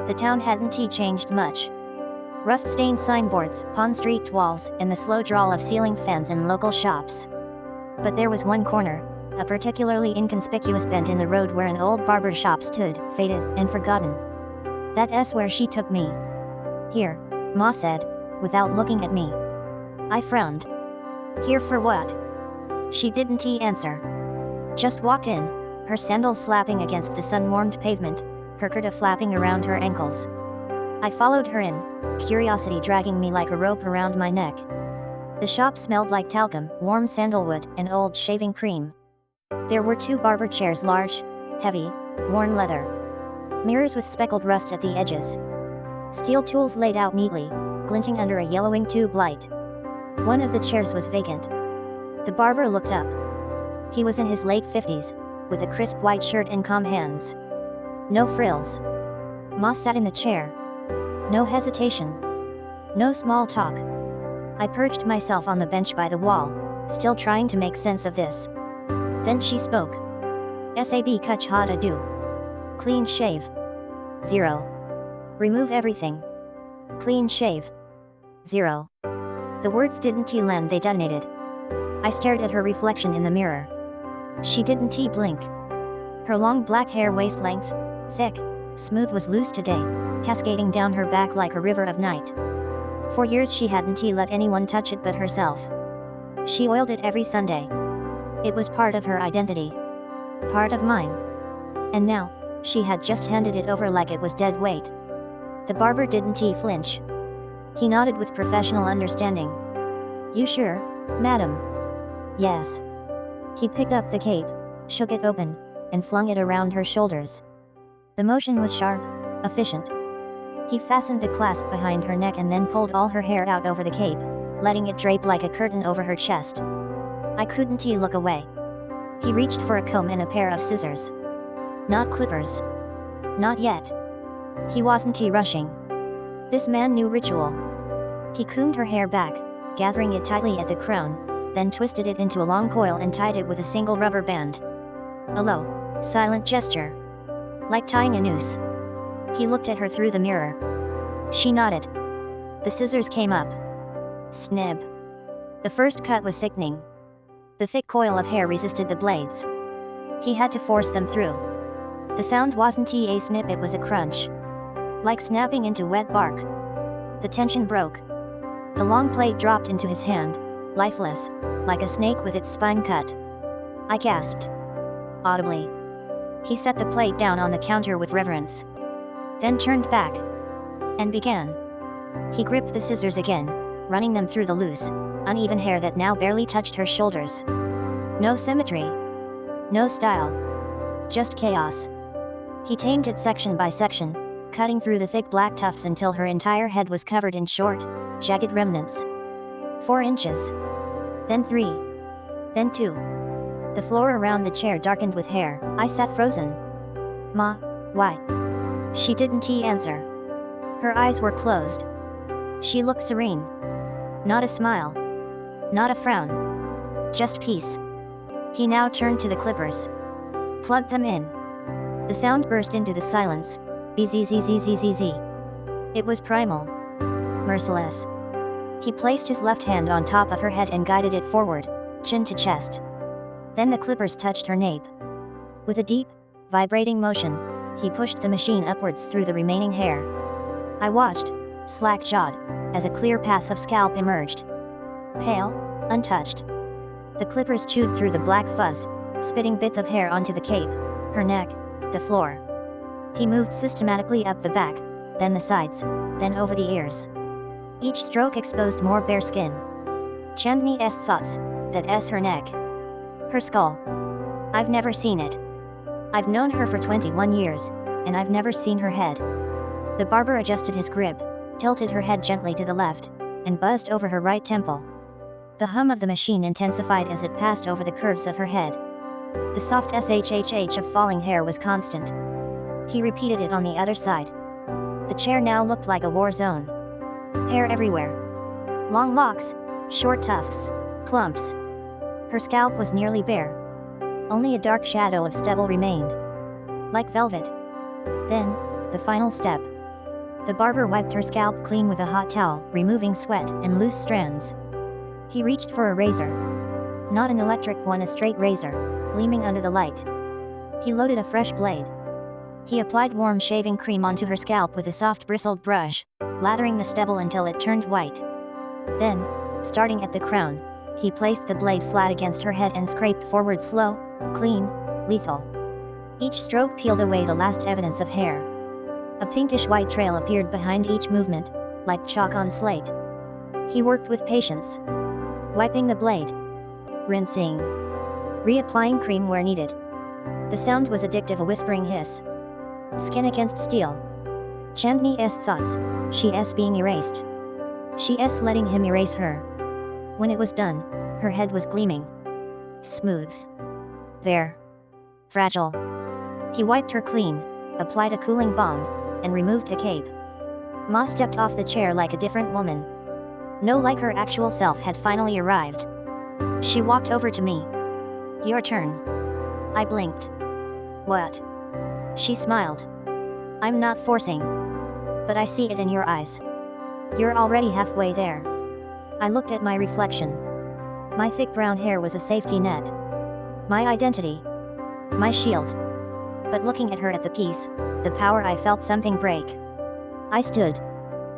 The town hadn't changed much. Rust-stained signboards, pawn-streaked walls, and the slow drawl of ceiling fans in local shops. But there was one corner, a particularly inconspicuous bend in the road where an old barber shop stood, faded and forgotten. That's where she took me. Here, Ma said, without looking at me. I frowned. Here for what? She didn't answer. Just walked in, her sandals slapping against the sun-warmed pavement, her kurta flapping around her ankles. I followed her in, curiosity dragging me like a rope around my neck. The shop smelled like talcum, warm sandalwood, and old shaving cream. There were 2 barber chairs, large, heavy, worn leather. Mirrors with speckled rust at the edges. Steel tools laid out neatly, glinting under a yellowing tube light. One of the chairs was vacant. The barber looked up. He was in his late 50s, with a crisp white shirt and calm hands. No frills. Ma sat in the chair. No hesitation. No small talk. I perched myself on the bench by the wall, still trying to make sense of this. Then she spoke. Sab kuch hata do. Clean shave. 0. Remove everything. Clean shave. 0. The words didn't land, they detonated. I stared at her reflection in the mirror. She didn't blink. Her long black hair, waist length, thick, smooth, was loose today, cascading down her back like a river of night. For years she hadn't let anyone touch it but herself. She oiled it every Sunday. It was part of her identity. Part of mine. And now, she had just handed it over like it was dead weight. The barber didn't flinch. He nodded with professional understanding. You sure, madam? Yes. He picked up the cape, shook it open, and flung it around her shoulders. The motion was sharp, efficient. He fastened the clasp behind her neck and then pulled all her hair out over the cape, letting it drape like a curtain over her chest. I couldn't look away. He reached for a comb and a pair of scissors. Not clippers. Not yet. He wasn't rushing. This man knew ritual. He combed her hair back, gathering it tightly at the crown, then twisted it into a long coil and tied it with a single rubber band. A low, silent gesture. Like tying a noose. He looked at her through the mirror. She nodded. The scissors came up. Snip. The first cut was sickening. The thick coil of hair resisted the blades. He had to force them through. The sound wasn't a snip, it was a crunch. Like snapping into wet bark. The tension broke. The long plate dropped into his hand, lifeless, like a snake with its spine cut. I gasped. Audibly. He set the plate down on the counter with reverence. Then turned back. And began. He gripped the scissors again, running them through the loose, uneven hair that now barely touched her shoulders. No symmetry. No style. Just chaos. He tamed it section by section, cutting through the thick black tufts until her entire head was covered in short, jagged remnants. 4 inches. Then 3. Then 2. The floor around the chair darkened with hair. I sat frozen. Ma, why? She didn't answer. Her eyes were closed. She looked serene. Not a smile. Not a frown. Just peace. He now turned to the clippers. Plugged them in. The sound burst into the silence. Bzzzzzzz. It was primal. Merciless. He placed his left hand on top of her head and guided it forward, chin to chest. Then the clippers touched her nape. With a deep, vibrating motion, he pushed the machine upwards through the remaining hair. I watched, slack-jawed, as a clear path of scalp emerged. Pale, untouched. The clippers chewed through the black fuzz, spitting bits of hair onto the cape, her neck, the floor. He moved systematically up the back, then the sides, then over the ears. Each stroke exposed more bare skin. Chandni's thoughts, that's her neck. Her skull. I've never seen it. I've known her for 21 years, and I've never seen her head. The barber adjusted his grip, tilted her head gently to the left, and buzzed over her right temple. The hum of the machine intensified as it passed over the curves of her head. The soft shhh of falling hair was constant. He repeated it on the other side. The chair now looked like a war zone. Hair everywhere. Long locks, short tufts, clumps. Her scalp was nearly bare. Only a dark shadow of stubble remained. Like velvet. Then, the final step. The barber wiped her scalp clean with a hot towel, removing sweat and loose strands. He reached for a razor. Not an electric one, a straight razor, gleaming under the light. He loaded a fresh blade. He applied warm shaving cream onto her scalp with a soft bristled brush, lathering the stubble until it turned white. Then, starting at the crown, he placed the blade flat against her head and scraped forward slow, clean, lethal. Each stroke peeled away the last evidence of hair. A pinkish-white trail appeared behind each movement, like chalk on slate. He worked with patience, wiping the blade, rinsing, reapplying cream where needed. The sound was addictive, a whispering hiss. Skin against steel. Chandni's thoughts, she's being erased. She's letting him erase her. When it was done, her head was gleaming. Smooth. There. Fragile. He wiped her clean, applied a cooling balm, and removed the cape. Ma stepped off the chair like a different woman. No, like her actual self had finally arrived. She walked over to me. Your turn. I blinked. What? She smiled. I'm not forcing. But I see it in your eyes. You're already halfway there. I looked at my reflection. My thick brown hair was a safety net. My identity. My shield. But looking at her at the piece, the power, I felt something break. I stood,